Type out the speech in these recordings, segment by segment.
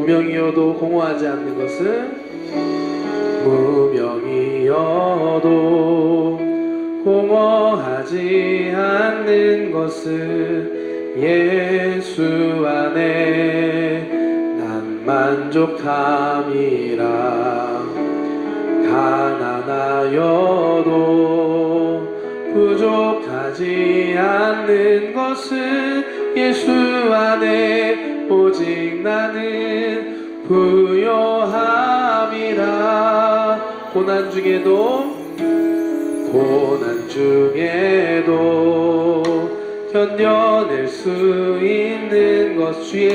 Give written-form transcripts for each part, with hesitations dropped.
무명이어도 공허하지 않는 것은 무명이어도 공허하지 않는 것은 예수 안에 난 만족함이라. 가난하여도 부족하지 않는 것은 예수 안에 오직 나는 부요함이라. 고난 중에도 견뎌낼 수 있는 것. 주의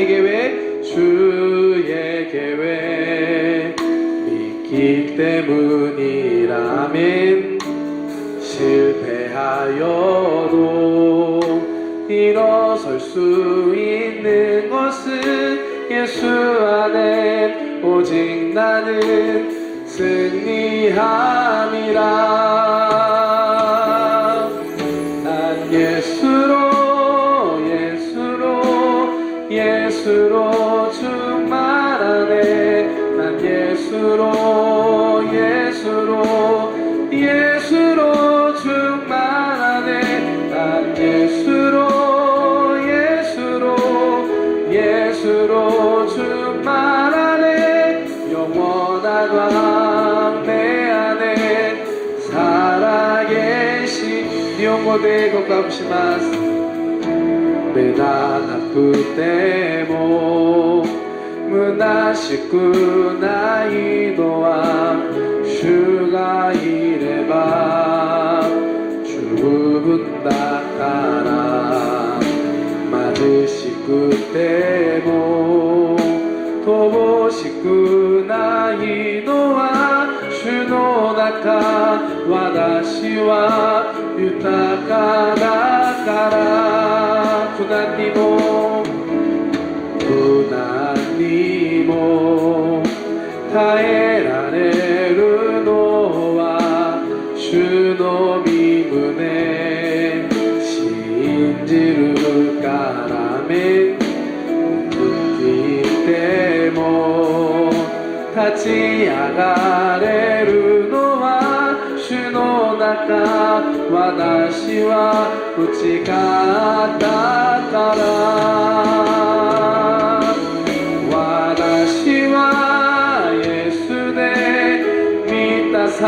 계획 믿기 때문이라. 아멘. 실패하여도 일어설 수 있는 것은 예수 안에 오직 나는 승리함이라. 난 예수로 충만하네. 난 예수로 충만하네. 난 예수로 충만하네. 영원한 왕 내 안에 살아계신 니온고대 고감시마스. 무난하くても虚しくないのは主がいれば十分だから。貧しくても乏しくないのは主の中。私は豊かだから。苦難にも耐えられるのは主の御胸信じるからめ。生きても立ち上がれるのは主の中。私は打ち勝ったから。私はイエスで満たさ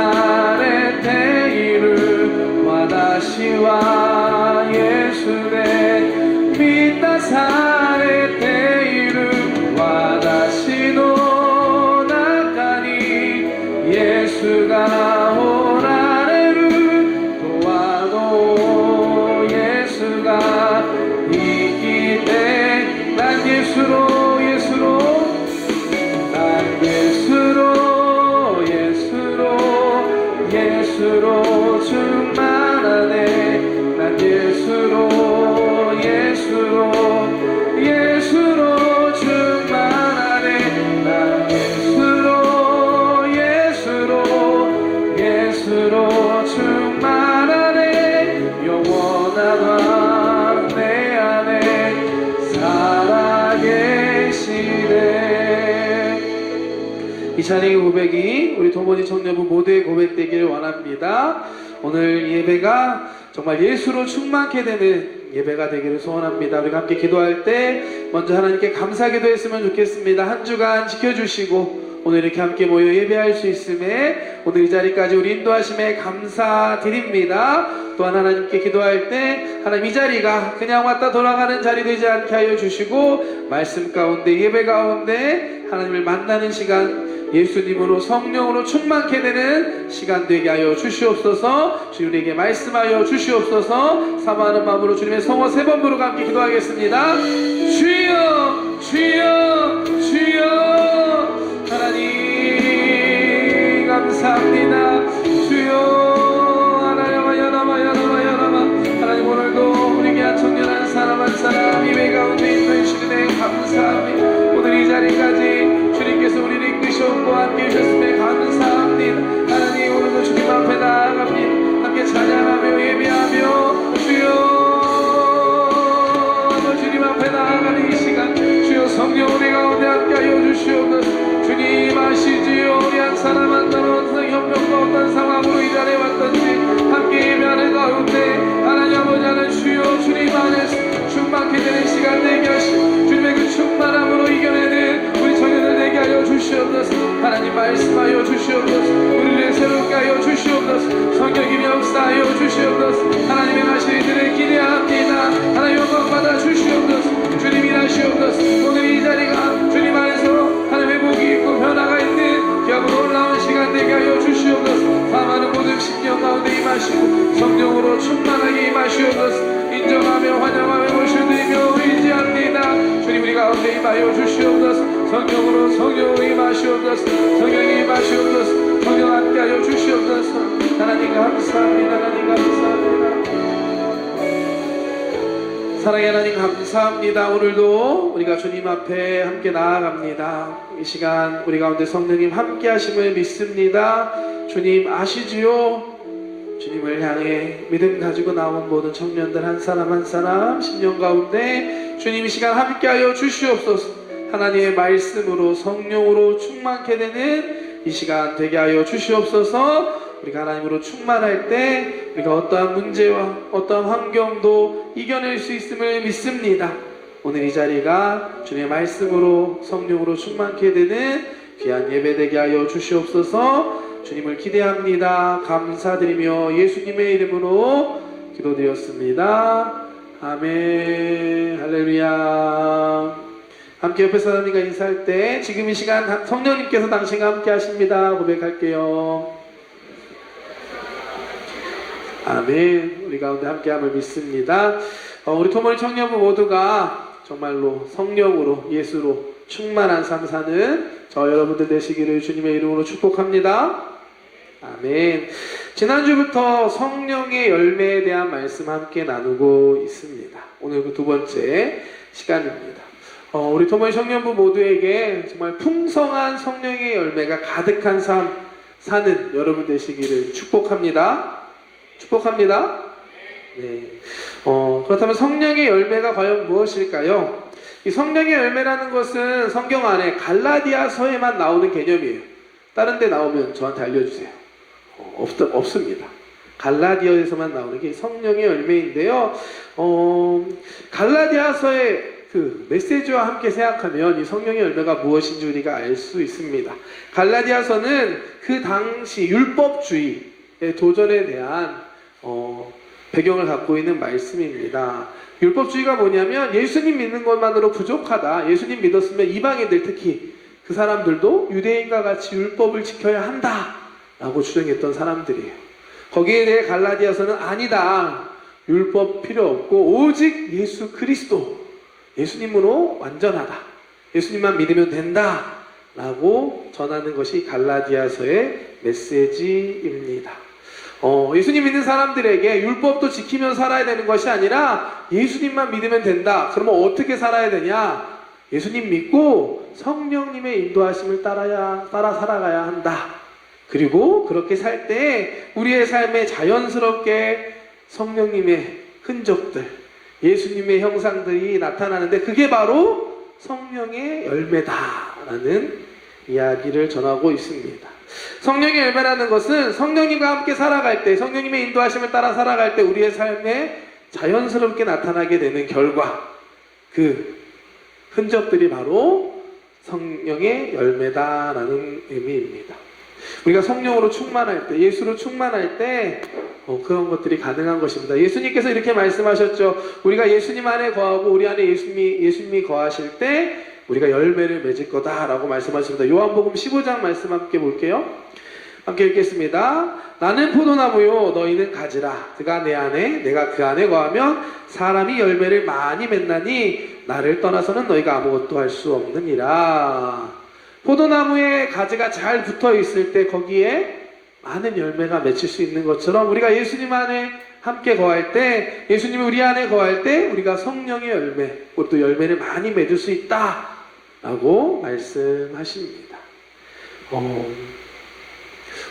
れている。私はイエスで満たされている。私の中にイエスがおられる。永遠のイエスが生きて。난 예수로 충만하네. 난 예수로 충만하네. 난 예수로 충만하네. 영원한 왕 내 안에 살아계시네. 이 찬양의 고백이 우리 도모지 청년부 모두의 고백되기를 원합니다. 오늘 예배가 정말 예수로 충만케 되는 예배가 되기를 소원합니다. 우리가 함께 기도할 때 먼저 하나님께 감사 기도했으면 좋겠습니다. 한 주간 지켜주시고 오늘 이렇게 함께 모여 예배할 수 있음에 오늘 이 자리까지 우리 인도하심에 감사드립니다. 또한 하나님께 기도할 때 하나님 이 자리가 그냥 왔다 돌아가는 자리 되지 않게 하여 주시고 말씀 가운데 예배 가운데 하나님을 만나는 시간 예수님으로 성령으로 충만케 되는 시간 되게 하여 주시옵소서. 주님에게 말씀하여 주시옵소서. 사모하는 마음으로 주님의 성호 세 번 부르고 함께 기도하겠습니다. 주여 주여 주여. 하나님 감사합니다. 주여 하나님 하나님 오늘도 우리 귀한 청년한 사람 한 사람 예배 가운데 인도해 주시네 감사합니다. 오늘 이 자리까지 주님께서 우리를 이끄셨고 함께 해주셨음에 감사합니다. 하나님 오늘도 주님 앞에 나아갑니다. 함께 찬양하며 예배하며 주여 주님 앞에 나아가는 이 시간 주여 성령 우리가 가운데 임하여 주시옵소서. 성령으로 성령으로 임하시옵소서. 성령이 임하시옵소서. 성령 함께하여 주시옵소서. 하나님 감사합니다. 하나님 감사합니다. 사랑의 하나님 감사합니다. 오늘도 우리가 주님 앞에 함께 나아갑니다. 이 시간 우리 가운데 성령님 함께 하심을 믿습니다. 주님 아시지요? 주님을 향해 믿음 가지고 나온 모든 청년들 한 사람 한 사람 심령 가운데 주님 이 시간 함께하여 주시옵소서. 하나님의 말씀으로 성령으로 충만케 되는 이 시간 되게 하여 주시옵소서. 우리가 하나님으로 충만할 때 우리가 어떠한 문제와 어떠한 환경도 이겨낼 수 있음을 믿습니다. 오늘 이 자리가 주님의 말씀으로 성령으로 충만케 되는 귀한 예배 되게 하여 주시옵소서. 주님을 기대합니다. 감사드리며 예수님의 이름으로 기도드렸습니다. 아멘. 할렐루야. 함께 옆에 사람님과 인사할 때 지금 이 시간 성령님께서 당신과 함께 하십니다. 고백할게요. 아멘. 우리 가운데 함께함을 믿습니다. 우리 토모리 청년부 모두가 정말로 성령으로 예수로 충만한 삶 사는 저 여러분들 되시기를 주님의 이름으로 축복합니다. 아멘. 지난주부터 성령의 열매에 대한 말씀 함께 나누고 있습니다. 오늘 그 두 번째 시간입니다. 우리 토모리 청년부 모두에게 정말 풍성한 성령의 열매가 가득한 삶 사는 여러분 되시기를 축복합니다. 축복합니다. 네. 그렇다면 성령의 열매가 과연 무엇일까요? 이 성령의 열매라는 것은 성경 안에 갈라디아서에만 나오는 개념이에요. 다른 데 나오면 저한테 알려주세요. 없습니다. 갈라디아에서만 나오는 게 성령의 열매인데요. 갈라디아서의 그 메시지와 함께 생각하면 이 성령의 열매가 무엇인지 우리가 알 수 있습니다. 갈라디아서는 그 당시 율법주의의 도전에 대한 배경을 갖고 있는 말씀입니다. 율법주의가 뭐냐면 예수님 믿는 것만으로 부족하다. 예수님 믿었으면 이방인들 특히 그 사람들도 유대인과 같이 율법을 지켜야 한다 라고 주장했던 사람들이에요. 거기에 대해 갈라디아서는 아니다. 율법 필요 없고 오직 예수 그리스도 예수님으로 완전하다. 예수님만 믿으면 된다 라고 전하는 것이 갈라디아서의 메시지입니다. 예수님 믿는 사람들에게 율법도 지키며 살아야 되는 것이 아니라 예수님만 믿으면 된다. 그러면 어떻게 살아야 되냐? 예수님 믿고 성령님의 인도하심을 따라 살아가야 한다. 그리고 그렇게 살 때 우리의 삶에 자연스럽게 성령님의 흔적들, 예수님의 형상들이 나타나는데 그게 바로 성령의 열매다라는 이야기를 전하고 있습니다. 성령의 열매라는 것은 성령님과 함께 살아갈 때, 성령님의 인도하심을 따라 살아갈 때 우리의 삶에 자연스럽게 나타나게 되는 결과, 그 흔적들이 바로 성령의 열매다라는 의미입니다. 우리가 성령으로 충만할 때, 예수로 충만할 때 그런 것들이 가능한 것입니다. 예수님께서 이렇게 말씀하셨죠. 우리가 예수님 안에 거하고 우리 안에 예수님이 거하실 때 우리가 열매를 맺을 거다라고 말씀하십니다. 요한복음 15장 말씀 함께 볼게요. 함께 읽겠습니다. 나는 포도나무요 너희는 가지라. 그가 내 안에 내가 그 안에 거하면 사람이 열매를 많이 맺나니 나를 떠나서는 너희가 아무것도 할 수 없느니라. 포도나무에 가지가 잘 붙어 있을 때 거기에 많은 열매가 맺힐 수 있는 것처럼 우리가 예수님 안에 함께 거할 때, 예수님이 우리 안에 거할 때 우리가 성령의 열매, 또 열매를 많이 맺을 수 있다 라고 말씀하십니다.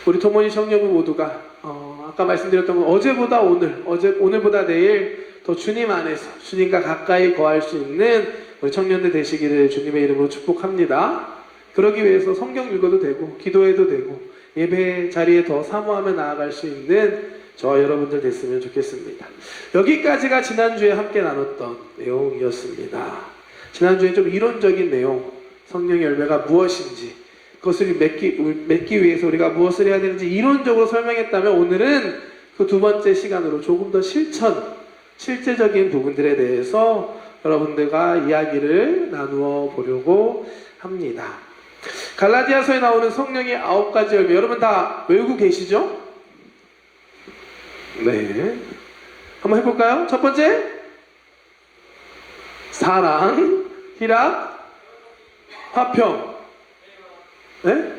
우리 토모니 청년부 모두가 아까 말씀드렸던 건 어제보다 오늘보다 내일 더 주님 안에서 주님과 가까이 거할 수 있는 우리 청년들 되시기를 주님의 이름으로 축복합니다. 그러기 위해서 성경 읽어도 되고 기도해도 되고 예배 자리에 더 사모하며 나아갈 수 있는 저와 여러분들 됐으면 좋겠습니다. 여기까지가 지난주에 함께 나눴던 내용이었습니다. 지난주에 좀 이론적인 내용, 성령의 열매가 무엇인지, 그것을 맺기 위해서 우리가 무엇을 해야 되는지 이론적으로 설명했다면 오늘은 그 두 번째 시간으로 조금 더 실제적인 부분들에 대해서 여러분들과 이야기를 나누어 보려고 합니다. 갈라디아서에 나오는 성령의 9가지 열매, 여러분 다 외우고 계시죠? 네. 한번 해볼까요? 첫 번째, 사랑, 희락, 화평, 네?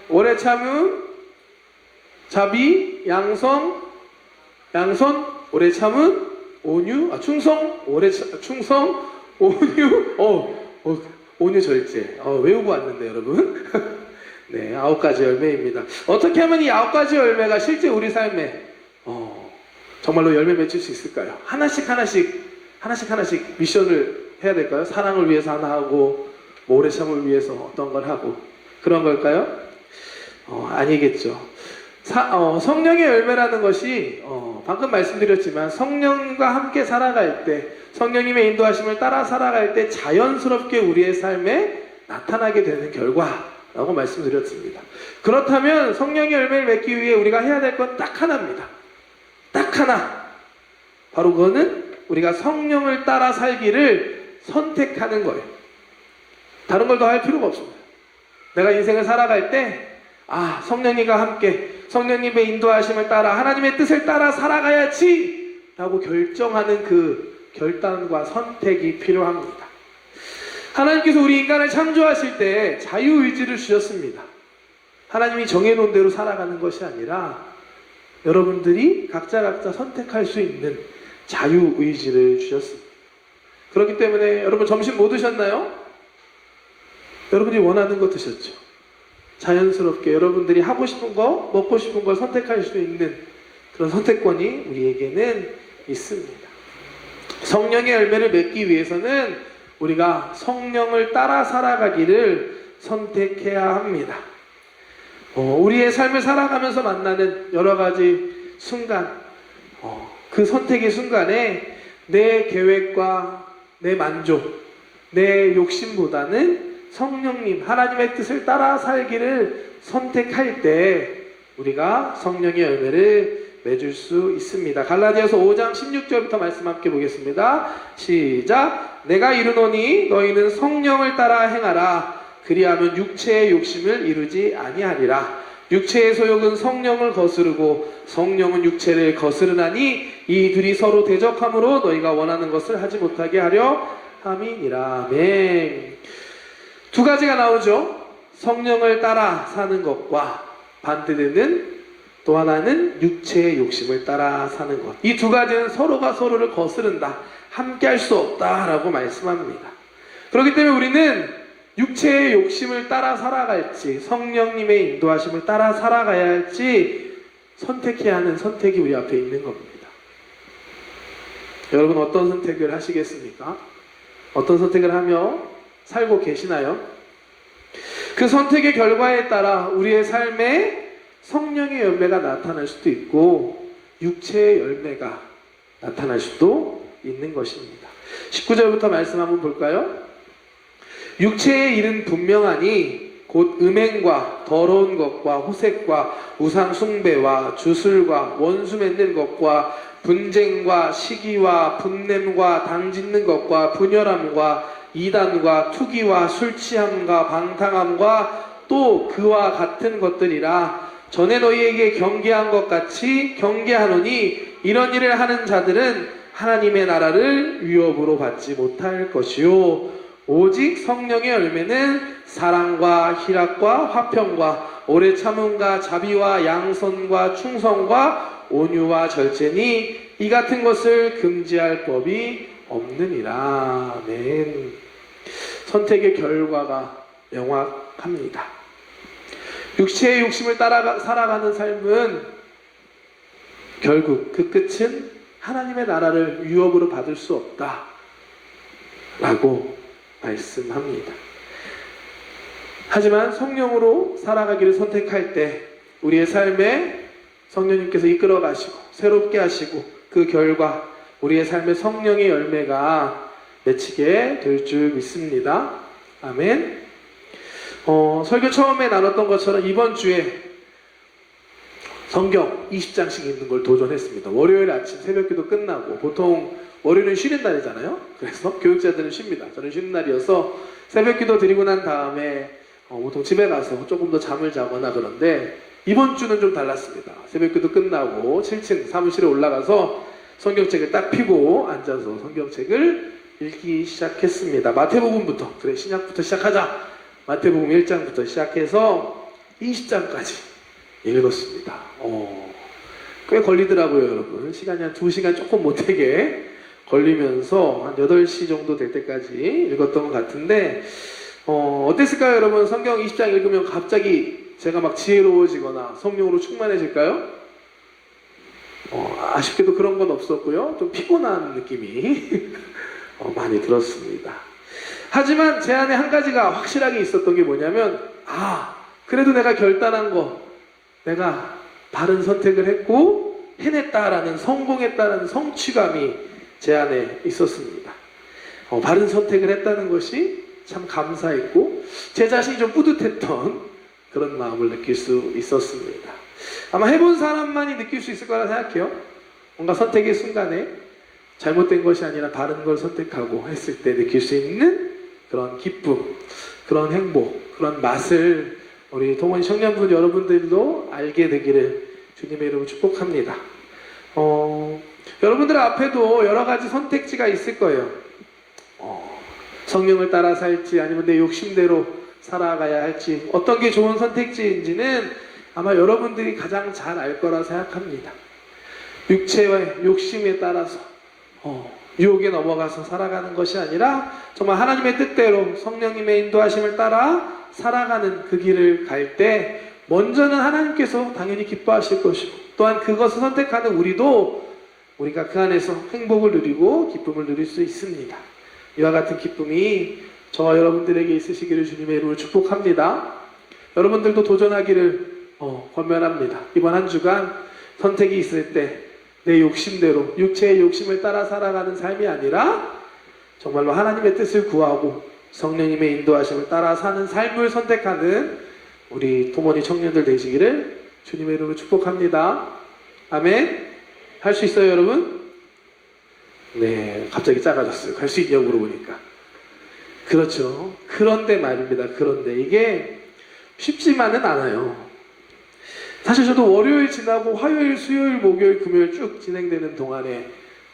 오래 참음, 자비, 양선, 오래 참음, 온유, 충성, 충성, 온유, 온유 절제. 외우고 왔는데 여러분. 네, 9가지 열매입니다. 어떻게 하면 이 9가지 열매가 실제 우리 삶에 정말로 열매 맺힐 수 있을까요? 하나씩 미션을 해야 될까요? 사랑을 위해서 하나 하고, 오래 참을 위해서 어떤 걸 하고, 그런 걸까요? 아니겠죠. 성령의 열매라는 것이 방금 말씀드렸지만 성령과 함께 살아갈 때, 성령님의 인도하심을 따라 살아갈 때 자연스럽게 우리의 삶에 나타나게 되는 결과라고 말씀드렸습니다. 그렇다면 성령의 열매를 맺기 위해 우리가 해야 될 건 딱 하나입니다. 딱 하나. 바로 그거는 우리가 성령을 따라 살기를 선택하는 거예요. 다른 걸 더 할 필요가 없습니다. 내가 인생을 살아갈 때 성령님과 함께 성령님의 인도하심을 따라 하나님의 뜻을 따라 살아가야지 라고 결정하는 그 결단과 선택이 필요합니다. 하나님께서 우리 인간을 창조하실 때 자유의지를 주셨습니다. 하나님이 정해놓은 대로 살아가는 것이 아니라 여러분들이 각자 선택할 수 있는 자유의지를 주셨습니다. 그렇기 때문에 여러분 점심 뭐 드셨나요? 여러분이 원하는 거 드셨죠? 자연스럽게 여러분들이 하고 싶은 거, 먹고 싶은 걸 선택할 수 있는 그런 선택권이 우리에게는 있습니다. 성령의 열매를 맺기 위해서는 우리가 성령을 따라 살아가기를 선택해야 합니다. 우리의 삶을 살아가면서 만나는 여러 가지 순간, 그 선택의 순간에 내 계획과 내 만족, 내 욕심보다는 성령님, 하나님의 뜻을 따라 살기를 선택할 때 우리가 성령의 열매를 맺을 수 있습니다. 갈라디아서 5장 16절부터 말씀 함께 보겠습니다. 시작. 내가 이르노니 너희는 성령을 따라 행하라. 그리하면 육체의 욕심을 이루지 아니하리라. 육체의 소욕은 성령을 거스르고 성령은 육체를 거스르나니 이 둘이 서로 대적함으로 너희가 원하는 것을 하지 못하게 하려 함이니라. 아멘. 두 가지가 나오죠. 성령을 따라 사는 것과 반대되는 또 하나는 육체의 욕심을 따라 사는 것. 이 두 가지는 서로가 서로를 거스른다. 함께 할 수 없다라고 말씀합니다. 그렇기 때문에 우리는 육체의 욕심을 따라 살아갈지 성령님의 인도하심을 따라 살아가야 할지 선택해야 하는 선택이 우리 앞에 있는 겁니다. 여러분 어떤 선택을 하시겠습니까? 어떤 선택을 하며 살고 계시나요? 그 선택의 결과에 따라 우리의 삶에 성령의 열매가 나타날 수도 있고 육체의 열매가 나타날 수도 있는 것입니다. 19절부터 말씀 한번 볼까요? 육체의 일은 분명하니 곧 음행과 더러운 것과 호색과 우상 숭배와 주술과 원수 맺는 것과 분쟁과 시기와 분냄과 당짓는 것과 분열함과 이단과 투기와 술취함과 방탕함과 또 그와 같은 것들이라. 전에 너희에게 경계한 것 같이 경계하노니 이런 일을 하는 자들은 하나님의 나라를 위협으로 받지 못할 것이요 오직 성령의 열매는 사랑과 희락과 화평과 오래 참음과 자비와 양선과 충성과 온유와 절제니 이 같은 것을 금지할 법이 없느니라. 아멘. 선택의 결과가 명확합니다. 육체의 욕심을 따라 살아가는 삶은 결국 그 끝은 하나님의 나라를 위협으로 받을 수 없다 라고 말씀합니다. 하지만 성령으로 살아가기를 선택할 때 우리의 삶에 성령님께서 이끌어 가시고 새롭게 하시고 그 결과 우리의 삶에 성령의 열매가 맺히게 될 줄 믿습니다. 아멘. 설교 처음에 나눴던 것처럼 이번 주에 성경 20장씩 읽는 걸 도전했습니다. 월요일 아침 새벽기도 끝나고 보통 월요일은 쉬는 날이잖아요. 그래서 교육자들은 쉽니다. 저는 쉬는 날이어서 새벽기도 드리고 난 다음에 보통 집에 가서 조금 더 잠을 자거나 그런데 이번 주는 좀 달랐습니다. 새벽기도 끝나고 7층 사무실에 올라가서 성경책을 딱 펴고 앉아서 성경책을 읽기 시작했습니다. 마태복음부터, 그래 신약부터 시작하자. 마태복음 1장부터 시작해서 20장까지 읽었습니다. 꽤 걸리더라고요, 여러분. 시간이 한 2시간 조금 못되게 걸리면서 한 8시 정도 될 때까지 읽었던 것 같은데, 어땠을까요, 여러분? 성경 20장 읽으면 갑자기 제가 막 지혜로워지거나 성령으로 충만해질까요? 아쉽게도 그런 건 없었고요. 좀 피곤한 느낌이 많이 들었습니다. 하지만 제 안에 한 가지가 확실하게 있었던 게 뭐냐면, 그래도 내가 결단한 거, 내가 바른 선택을 했고 해냈다라는, 성공했다라는 성취감이 제 안에 있었습니다. 바른 선택을 했다는 것이 참 감사했고 제 자신이 좀 뿌듯했던 그런 마음을 느낄 수 있었습니다. 아마 해본 사람만이 느낄 수 있을 거라 생각해요. 뭔가 선택의 순간에 잘못된 것이 아니라 바른 걸 선택하고 했을 때 느낄 수 있는 그런 기쁨, 그런 행복, 그런 맛을 우리 동원 청년분 여러분들도 알게 되기를 주님의 이름으로 축복합니다. 여러분들 앞에도 여러 가지 선택지가 있을 거예요. 성령을 따라 살지 아니면 내 욕심대로 살아가야 할지, 어떤 게 좋은 선택지인지는 아마 여러분들이 가장 잘 알 거라 생각합니다. 육체의 욕심에 따라서 유혹에 넘어가서 살아가는 것이 아니라 정말 하나님의 뜻대로 성령님의 인도하심을 따라 살아가는 그 길을 갈 때 먼저는 하나님께서 당연히 기뻐하실 것이고, 또한 그것을 선택하는 우리가 그 안에서 행복을 누리고 기쁨을 누릴 수 있습니다. 이와 같은 기쁨이 저와 여러분들에게 있으시기를 주님의 이름으로 축복합니다. 여러분들도 도전하기를 권면합니다. 이번 한 주간 선택이 있을 때 내 욕심대로 육체의 욕심을 따라 살아가는 삶이 아니라 정말로 하나님의 뜻을 구하고 성령님의 인도하심을 따라 사는 삶을 선택하는 우리 토모니 청년들 되시기를 주님의 이름으로 축복합니다. 아멘. 할 수 있어요, 여러분? 네, 갑자기 작아졌어요. 할 수 있냐고 물어보니까. 그렇죠. 그런데 말입니다. 그런데 이게 쉽지만은 않아요. 사실 저도 월요일 지나고 화요일, 수요일, 목요일, 금요일 쭉 진행되는 동안에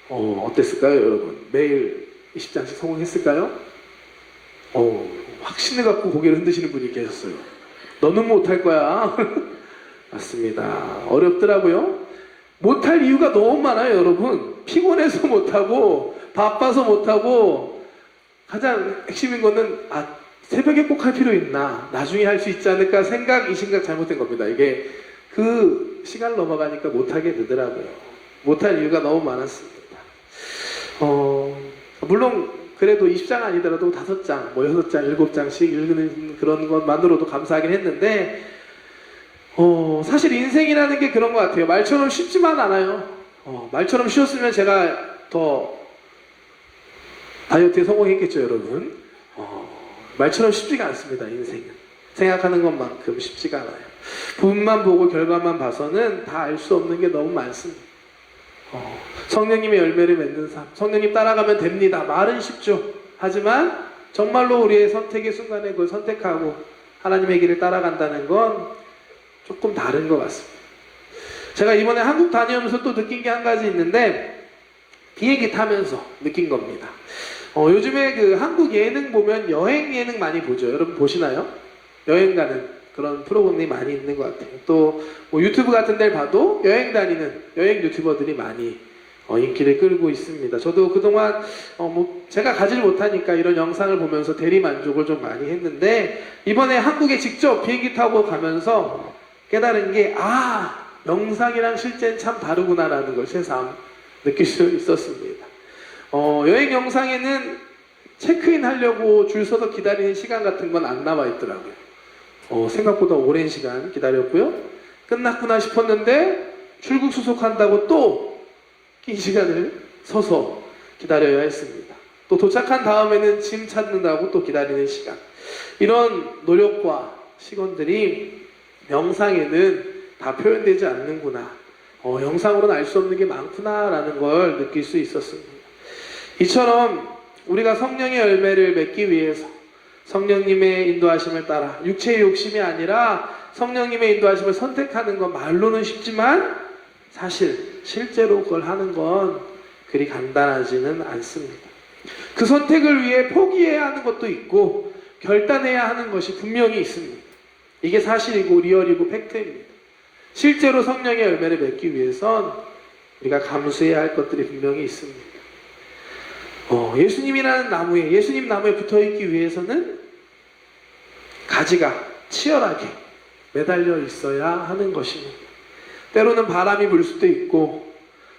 어땠을까요, 여러분? 매일 20장씩 성공했을까요? 확신을 갖고 고개를 흔드시는 분이 계셨어요. 너는 못할 거야. 맞습니다. 어렵더라고요. 못할 이유가 너무 많아요, 여러분. 피곤해서 못하고, 바빠서 못하고, 가장 핵심인 거는, 새벽에 꼭 할 필요 있나? 나중에 할 수 있지 않을까? 이 생각 잘못된 겁니다. 이게 그 시간을 넘어가니까 못하게 되더라고요. 못할 이유가 너무 많았습니다. 물론, 그래도 20장 아니더라도 5장, 6장, 7장씩 읽는 그런 것만으로도 감사하긴 했는데, 사실 인생이라는 게 그런 것 같아요. 말처럼 쉽지만 않아요. 말처럼 쉬웠으면 제가 더 다이어트에 성공했겠죠, 여러분. 말처럼 쉽지가 않습니다, 인생은. 생각하는 것만큼 쉽지가 않아요. 부분만 보고 결과만 봐서는 다 알 수 없는 게 너무 많습니다. 성령님의 열매를 맺는 삶, 성령님 따라가면 됩니다. 말은 쉽죠. 하지만 정말로 우리의 선택의 순간에 그걸 선택하고 하나님의 길을 따라간다는 건 조금 다른 것 같습니다. 제가 이번에 한국 다녀오면서 또 느낀 게 한 가지 있는데, 비행기 타면서 느낀 겁니다. 요즘에 그 한국 예능 보면 여행 예능 많이 보죠. 여러분 보시나요? 여행 가는 그런 프로그램이 많이 있는 것 같아요. 또 뭐 유튜브 같은 데를 봐도 여행 다니는 여행 유튜버들이 많이 인기를 끌고 있습니다. 저도 그동안 제가 가지를 못하니까 이런 영상을 보면서 대리 만족을 좀 많이 했는데, 이번에 한국에 직접 비행기 타고 가면서 깨달은 게 영상이랑 실제는 참 다르구나라는 걸 새삼 느낄 수 있었습니다. 여행 영상에는 체크인 하려고 줄 서서 기다리는 시간 같은 건 안 나와 있더라고요. 생각보다 오랜 시간 기다렸고요. 끝났구나 싶었는데 출국 수속한다고 또 긴 시간을 서서 기다려야 했습니다. 또 도착한 다음에는 짐 찾는다고 또 기다리는 시간. 이런 노력과 시간들이 영상에는 다 표현되지 않는구나. 영상으로는 알 수 없는 게 많구나라는 걸 느낄 수 있었습니다. 이처럼 우리가 성령의 열매를 맺기 위해서 성령님의 인도하심을 따라 육체의 욕심이 아니라 성령님의 인도하심을 선택하는 건 말로는 쉽지만 사실 실제로 그걸 하는 건 그리 간단하지는 않습니다. 그 선택을 위해 포기해야 하는 것도 있고 결단해야 하는 것이 분명히 있습니다. 이게 사실이고 리얼이고 팩트입니다. 실제로 성령의 열매를 맺기 위해선 우리가 감수해야 할 것들이 분명히 있습니다. 예수님이라는 나무에, 예수님 나무에 붙어있기 위해서는 가지가 치열하게 매달려 있어야 하는 것입니다. 때로는 바람이 불 수도 있고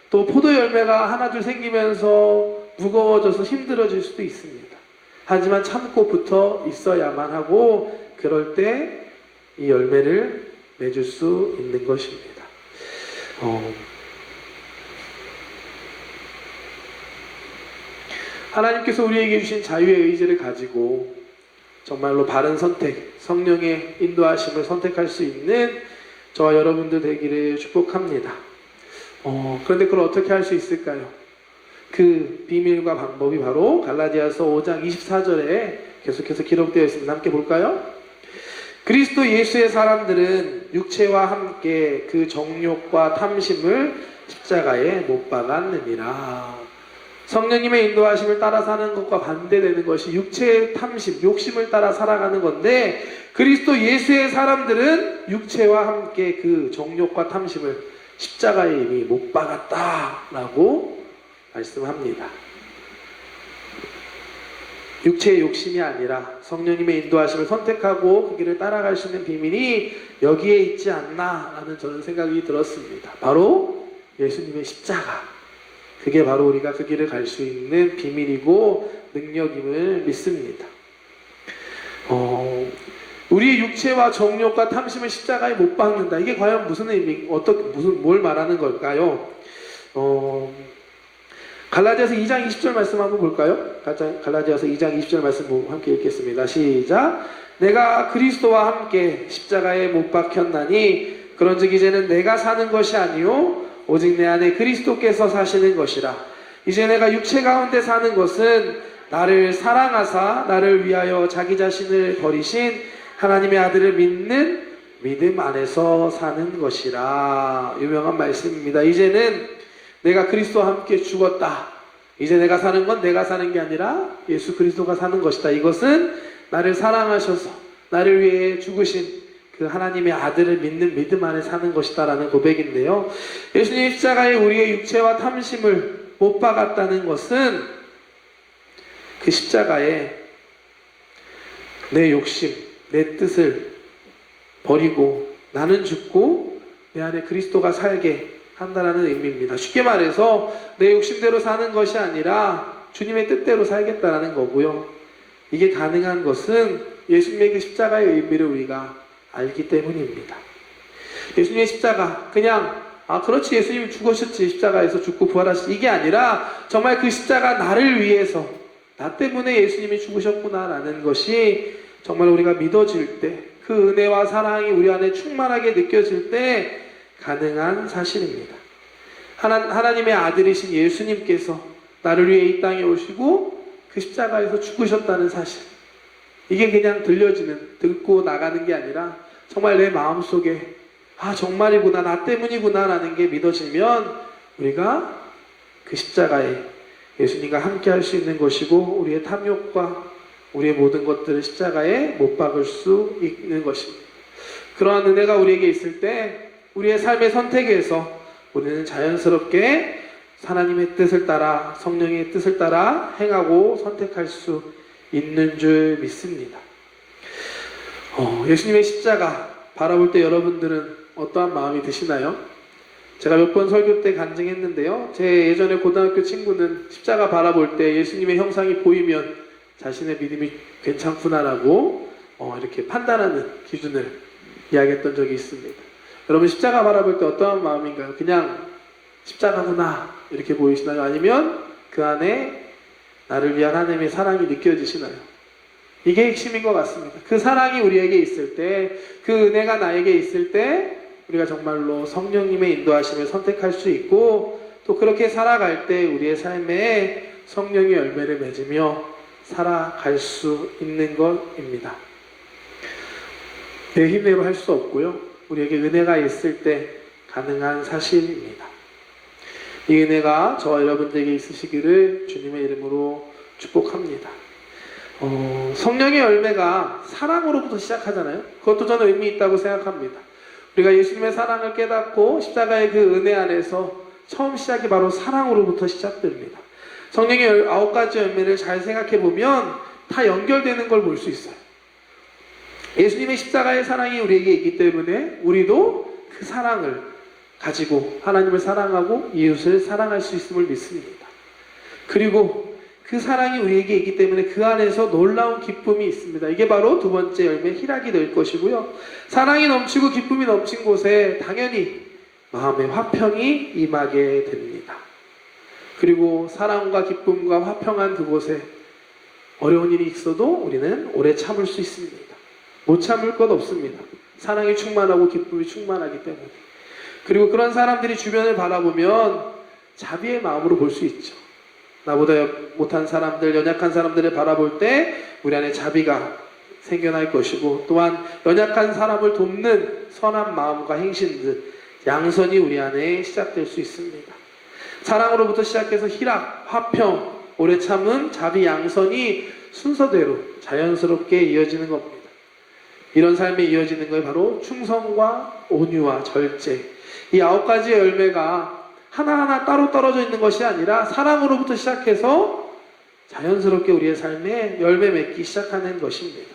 또 포도 열매가 하나둘 생기면서 무거워져서 힘들어질 수도 있습니다. 하지만 참고 붙어 있어야만 하고 그럴 때 이 열매를 맺을 수 있는 것입니다. 하나님께서 우리에게 주신 자유의 의지를 가지고 정말로 바른 선택, 성령의 인도하심을 선택할 수 있는 저와 여러분들 되기를 축복합니다. 그런데 그걸 어떻게 할 수 있을까요? 그 비밀과 방법이 바로 갈라디아서 5장 24절에 계속해서 기록되어 있습니다. 함께 볼까요? 그리스도 예수의 사람들은 육체와 함께 그 정욕과 탐심을 십자가에 못 박았느니라. 성령님의 인도하심을 따라 사는 것과 반대되는 것이 육체의 탐심, 욕심을 따라 살아가는 건데 그리스도 예수의 사람들은 육체와 함께 그 정욕과 탐심을 십자가에 이미 못 박았다라고 말씀합니다. 육체의 욕심이 아니라 성령님의 인도하심을 선택하고 그 길을 따라갈 수 있는 비밀이 여기에 있지 않나라는 저는 생각이 들었습니다. 바로 예수님의 십자가. 그게 바로 우리가 그 길을 갈 수 있는 비밀이고 능력임을 믿습니다. 우리의 육체와 정욕과 탐심을 십자가에 못 박는다. 이게 과연 무슨 의미, 뭘 말하는 걸까요? 갈라디아서 2장 20절 말씀 한번 볼까요? 갈라디아서 2장 20절 말씀 함께 읽겠습니다. 시작. 내가 그리스도와 함께 십자가에 못 박혔나니 그런즉 이제는 내가 사는 것이 아니요 오직 내 안에 그리스도께서 사시는 것이라. 이제 내가 육체 가운데 사는 것은 나를 사랑하사 나를 위하여 자기 자신을 버리신 하나님의 아들을 믿는 믿음 안에서 사는 것이라. 유명한 말씀입니다. 이제는 내가 그리스도와 함께 죽었다. 이제 내가 사는 건 내가 사는 게 아니라 예수 그리스도가 사는 것이다. 이것은 나를 사랑하셔서 나를 위해 죽으신 그 하나님의 아들을 믿는 믿음 안에 사는 것이다 라는 고백인데요. 예수님 십자가에 우리의 육체와 탐심을 못 박았다는 것은 그 십자가에 내 욕심, 내 뜻을 버리고 나는 죽고 내 안에 그리스도가 살게 한다라는 의미입니다. 쉽게 말해서 내 욕심대로 사는 것이 아니라 주님의 뜻대로 살겠다라는 거고요. 이게 가능한 것은 예수님의 그 십자가의 의미를 우리가 알기 때문입니다. 예수님의 십자가 그냥 그렇지 예수님이 죽으셨지 십자가에서 죽고 부활하셨지 이게 아니라 정말 그 십자가 나를 위해서 나 때문에 예수님이 죽으셨구나라는 것이 정말 우리가 믿어질 때 그 은혜와 사랑이 우리 안에 충만하게 느껴질 때 가능한 사실입니다. 하나님의 아들이신 예수님께서 나를 위해 이 땅에 오시고 그 십자가에서 죽으셨다는 사실, 이게 그냥 듣고 나가는 게 아니라 정말 내 마음속에 정말이구나, 나 때문이구나 라는 게 믿어지면 우리가 그 십자가에 예수님과 함께 할 수 있는 것이고 우리의 탐욕과 우리의 모든 것들을 십자가에 못 박을 수 있는 것입니다. 그러한 은혜가 우리에게 있을 때 우리의 삶의 선택에서 우리는 자연스럽게 하나님의 뜻을 따라 성령의 뜻을 따라 행하고 선택할 수 있는 줄 믿습니다. 예수님의 십자가 바라볼 때 여러분들은 어떠한 마음이 드시나요? 제가 몇 번 설교 때 간증했는데요. 제 예전에 고등학교 친구는 십자가 바라볼 때 예수님의 형상이 보이면 자신의 믿음이 괜찮구나라고 이렇게 판단하는 기준을 이야기했던 적이 있습니다. 여러분 십자가 바라볼 때 어떠한 마음인가요? 그냥 십자가구나 이렇게 보이시나요? 아니면 그 안에 나를 위한 하나님의 사랑이 느껴지시나요? 이게 핵심인 것 같습니다. 그 사랑이 우리에게 있을 때, 그 은혜가 나에게 있을 때 우리가 정말로 성령님의 인도하심을 선택할 수 있고 또 그렇게 살아갈 때 우리의 삶에 성령의 열매를 맺으며 살아갈 수 있는 것입니다. 내 힘내로 할 수 없고요. 우리에게 은혜가 있을 때 가능한 사실입니다. 이 은혜가 저와 여러분들에게 있으시기를 주님의 이름으로 축복합니다. 성령의 열매가 사랑으로부터 시작하잖아요. 그것도 저는 의미 있다고 생각합니다. 우리가 예수님의 사랑을 깨닫고 십자가의 그 은혜 안에서 처음 시작이 바로 사랑으로부터 시작됩니다. 성령의 9가지 열매를 잘 생각해 보면 다 연결되는 걸 볼 수 있어요. 예수님의 십자가의 사랑이 우리에게 있기 때문에 우리도 그 사랑을 가지고 하나님을 사랑하고 이웃을 사랑할 수 있음을 믿습니다. 그리고 그 사랑이 우리에게 있기 때문에 그 안에서 놀라운 기쁨이 있습니다. 이게 바로 두 번째 열매 희락이 될 것이고요. 사랑이 넘치고 기쁨이 넘친 곳에 당연히 마음의 화평이 임하게 됩니다. 그리고 사랑과 기쁨과 화평한 그곳에 어려운 일이 있어도 우리는 오래 참을 수 있습니다. 못 참을 것 없습니다. 사랑이 충만하고 기쁨이 충만하기 때문에. 그리고 그런 사람들이 주변을 바라보면 자비의 마음으로 볼 수 있죠. 나보다 못한 사람들, 연약한 사람들을 바라볼 때 우리 안에 자비가 생겨날 것이고, 또한 연약한 사람을 돕는 선한 마음과 행실들, 양선이 우리 안에 시작될 수 있습니다. 사랑으로부터 시작해서 희락, 화평, 오래 참음, 자비, 양선이 순서대로 자연스럽게 이어지는 겁니다. 이런 삶이 이어지는 것이 바로 충성과 온유와 절제, 이 9가지의 열매가 하나하나 따로 떨어져 있는 것이 아니라 사랑으로부터 시작해서 자연스럽게 우리의 삶에 열매 맺기 시작하는 것입니다.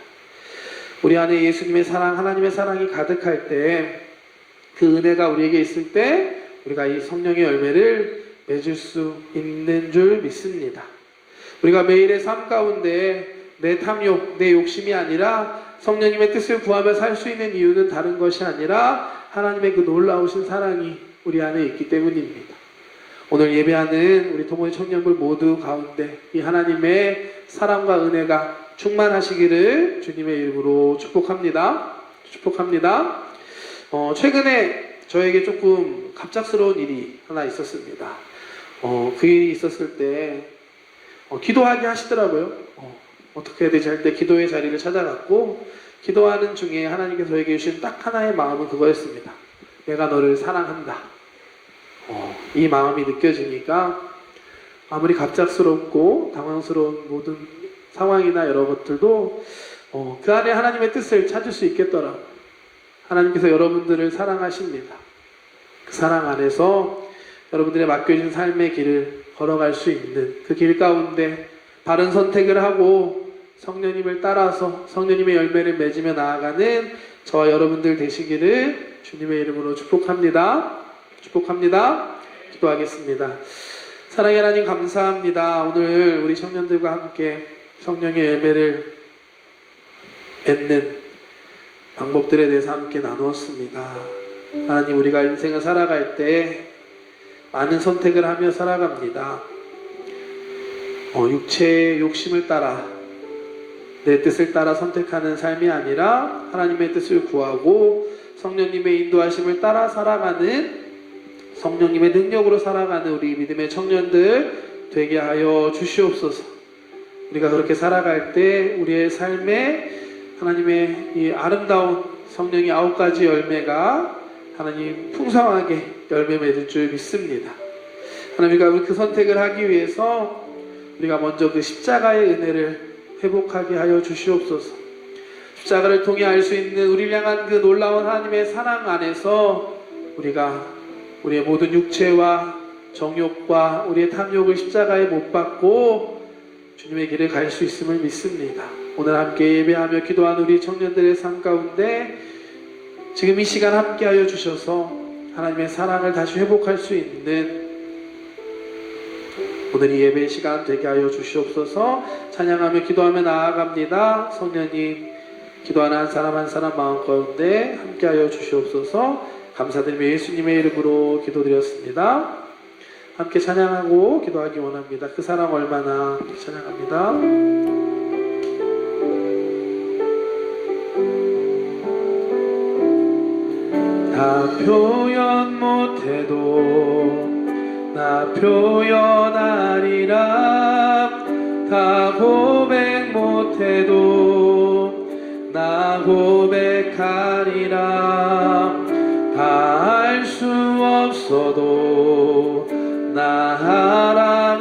우리 안에 예수님의 사랑, 하나님의 사랑이 가득할 때, 그 은혜가 우리에게 있을 때 우리가 이 성령의 열매를 맺을 수 있는 줄 믿습니다. 우리가 매일의 삶 가운데 내 탐욕, 내 욕심이 아니라 성령님의 뜻을 구하며 살 수 있는 이유는 다른 것이 아니라 하나님의 그 놀라우신 사랑이 우리 안에 있기 때문입니다. 오늘 예배하는 우리 토모니 청년들 모두 가운데 이 하나님의 사랑과 은혜가 충만하시기를 주님의 이름으로 축복합니다. 축복합니다. 최근에 저에게 조금 갑작스러운 일이 하나 있었습니다. 그 일이 있었을 때 기도하게 하시더라고요. 어떻게 해야 되지 할 때 기도의 자리를 찾아갔고, 기도하는 중에 하나님께서 저에게 주신 딱 하나의 마음은 그거였습니다. 내가 너를 사랑한다. 이 마음이 느껴지니까 아무리 갑작스럽고 당황스러운 모든 상황이나 여러 것들도 그 안에 하나님의 뜻을 찾을 수 있겠더라고요. 하나님께서 여러분들을 사랑하십니다. 그 사랑 안에서 여러분들의 맡겨진 삶의 길을 걸어갈 수 있는 그 길 가운데 바른 선택을 하고 성령님을 따라서 성령님의 열매를 맺으며 나아가는 저와 여러분들 되시기를 주님의 이름으로 축복합니다. 축복합니다. 기도하겠습니다. 사랑의 하나님 감사합니다. 오늘 우리 청년들과 함께 성령의 열매를 맺는 방법들에 대해서 함께 나누었습니다. 하나님, 우리가 인생을 살아갈 때 많은 선택을 하며 살아갑니다. 육체의 욕심을 따라 내 뜻을 따라 선택하는 삶이 아니라 하나님의 뜻을 구하고 성령님의 인도하심을 따라 살아가는, 성령님의 능력으로 살아가는 우리 믿음의 청년들 되게 하여 주시옵소서. 우리가 그렇게 살아갈 때 우리의 삶에 하나님의 이 아름다운 성령의 9가지 열매가 하나님 풍성하게 열매 맺을 줄 믿습니다. 하나님, 우리가 그 선택을 하기 위해서 우리가 먼저 그 십자가의 은혜를 회복하게 하여 주시옵소서. 십자가를 통해 알 수 있는 우리를 향한 그 놀라운 하나님의 사랑 안에서 우리가 우리의 모든 육체와 정욕과 우리의 탐욕을 십자가에 못 박고 주님의 길을 갈 수 있음을 믿습니다. 오늘 함께 예배하며 기도한 우리 청년들의 삶 가운데 지금 이 시간 함께 하여 주셔서 하나님의 사랑을 다시 회복할 수 있는 오늘 이 예배 시간 되게 하여 주시옵소서. 찬양하며 기도하며 나아갑니다. 성령님, 기도하는 한 사람 한 사람 마음 가운데 함께 하여 주시옵소서. 감사드리며 예수님의 이름으로 기도드렸습니다. 함께 찬양하고 기도하기 원합니다. 그 사랑 얼마나 찬양합니다. 다 표현 못해도 나 표현하리라. 다 고백 못해도 나 고백하리라. 다 알 수 없어도 나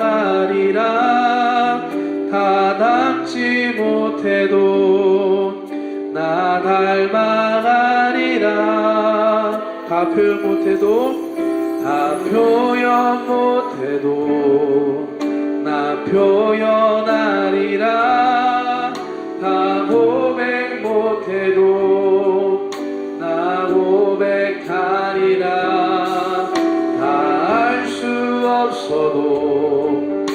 알아가리라. 다 못해도 나 닮아가리라. 다 표현 못해도 다 표현 못해도 나 표현하리라. 다 고백 못해도 나 고백하리라. 다 알 수 없어도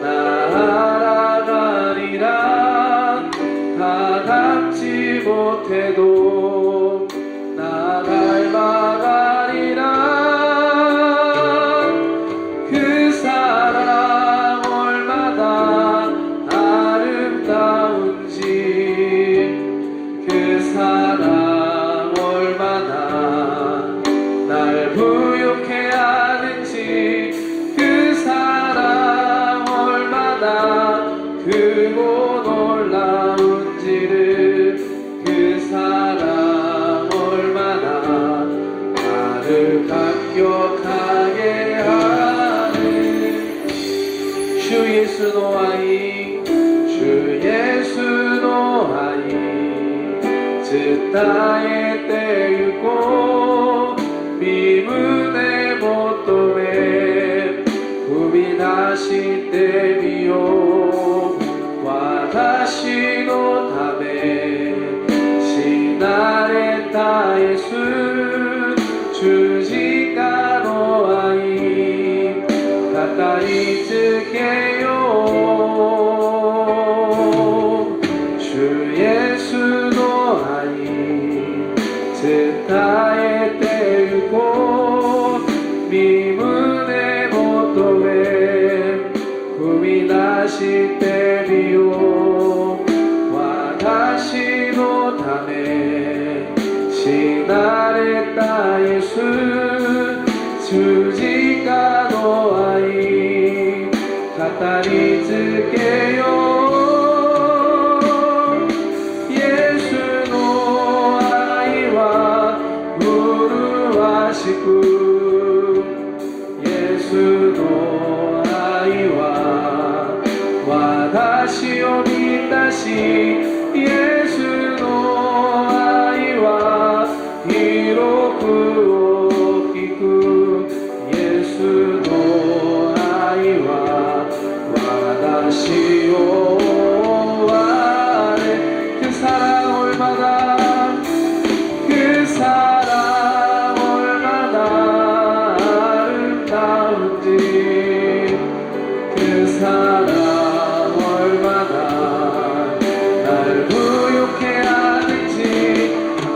나 알아가리라. 다 닮지 못해도 나 닮아가리라. 그 사랑 얼마나 아름다운지 그 사랑 얼마나 날 부욕해 하는지 그 사랑 얼마나 크고 놀라운지를 그 사랑 얼마나 나를 감격하게 하는 주 예수 노하이 주 예수 노하이 즉 나의 때였고 미문의 못도에 구비하신 때미요 와다시 노타메 시나레 타예수 주지가 노하이 가까이 즉게요 주 예수 노하이 즉 나의 때였고 미문의 못도에 구비하신 때미요 와다시 노타메 시나레 타예수 주지가 노하이 가까이 즉게요 예수 노하이와 무르하시고 예수 노하이와 와다시 오미다시 예수 노하이와 이로구 오기구 예수 노하이와 와다시 오와네 그 사랑 얼마나 그 사랑 얼마나 아름다운지 그 사랑 얼마나 날 부욕해 하는지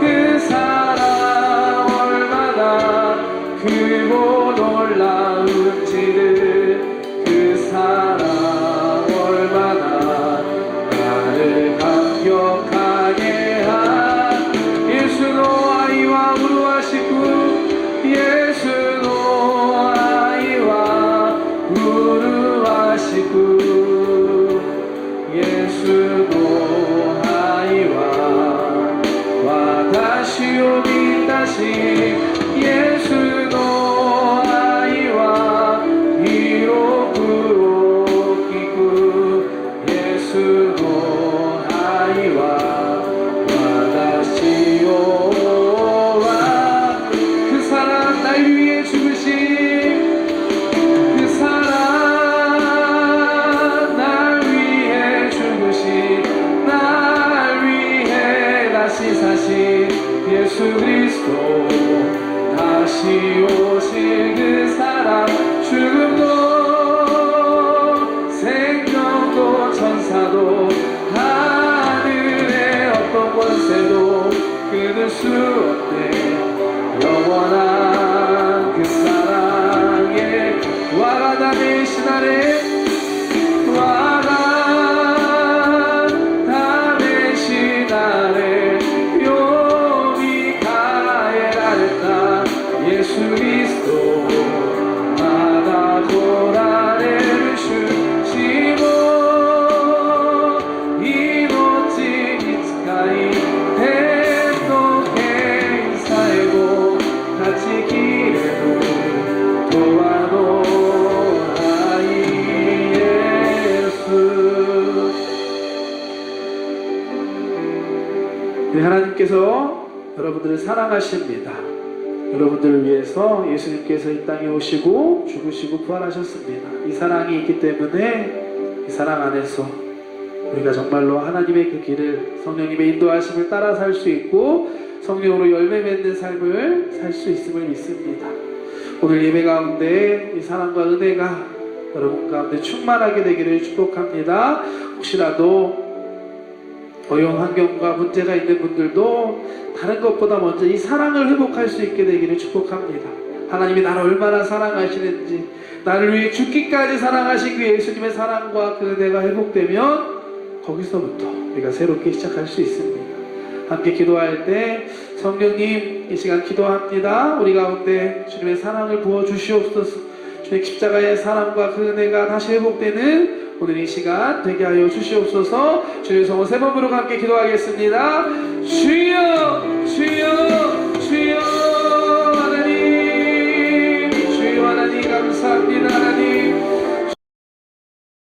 그 사랑 얼마나 크고 놀라운지를 그 사랑 얼마나 나를 감격하게 한 예수 노하이와 우루하시고 예수 노하이와 우루하시고 예수 노하이와 와다시 오미다시 예수 노하이와 이로구 오기구 예수 노하이와 와다시 오와 그 사랑 날 위해 죽으신 그 사랑 날 위해 죽으신 날 위해 다시 사신 예수 그리스도 다시 오실 그 사랑 죽음도 생명도 천사도 하늘의 어떤 권세도 끊을 수 없네 영원한 그 사랑에 와가다메 시나레 와가다메 시나레 요미카에라레타 예수 그리스도 나다고라레를 주시고 이노치 이츠카이 행복해 인사이고 같이 길에도 도와노하이 우리 하나님께서 여러분들을 사랑하십니다. 여러분들을 위해서 예수님께서 이 땅에 오시고 죽으시고 부활하셨습니다. 이 사랑이 있기 때문에 이 사랑 안에서 우리가 정말로 하나님의 그 길을, 성령님의 인도하심을 따라 살 수 있고 성령으로 열매 맺는 삶을 살 수 있음을 믿습니다. 오늘 예배 가운데 이 사랑과 은혜가 여러분 가운데 충만하게 되기를 축복합니다. 혹시라도 어려운 환경과 문제가 있는 분들도 다른 것보다 먼저 이 사랑을 회복할 수 있게 되기를 축복합니다. 하나님이 나를 얼마나 사랑하시는지, 나를 위해 죽기까지 사랑하신 그 예수님의 사랑과 그 은혜가 회복되면 거기서부터 우리가 새롭게 시작할 수 있습니다. 함께 기도할 때 성령님, 이 시간 기도합니다. 우리 가운데 주님의 사랑을 부어주시옵소서. 주의 십자가의 사랑과 그 은혜가 다시 회복되는 오늘 이 시간 되게 하여 주시옵소서. 주의 성호 세 번으로 함께 기도하겠습니다. 주여 주여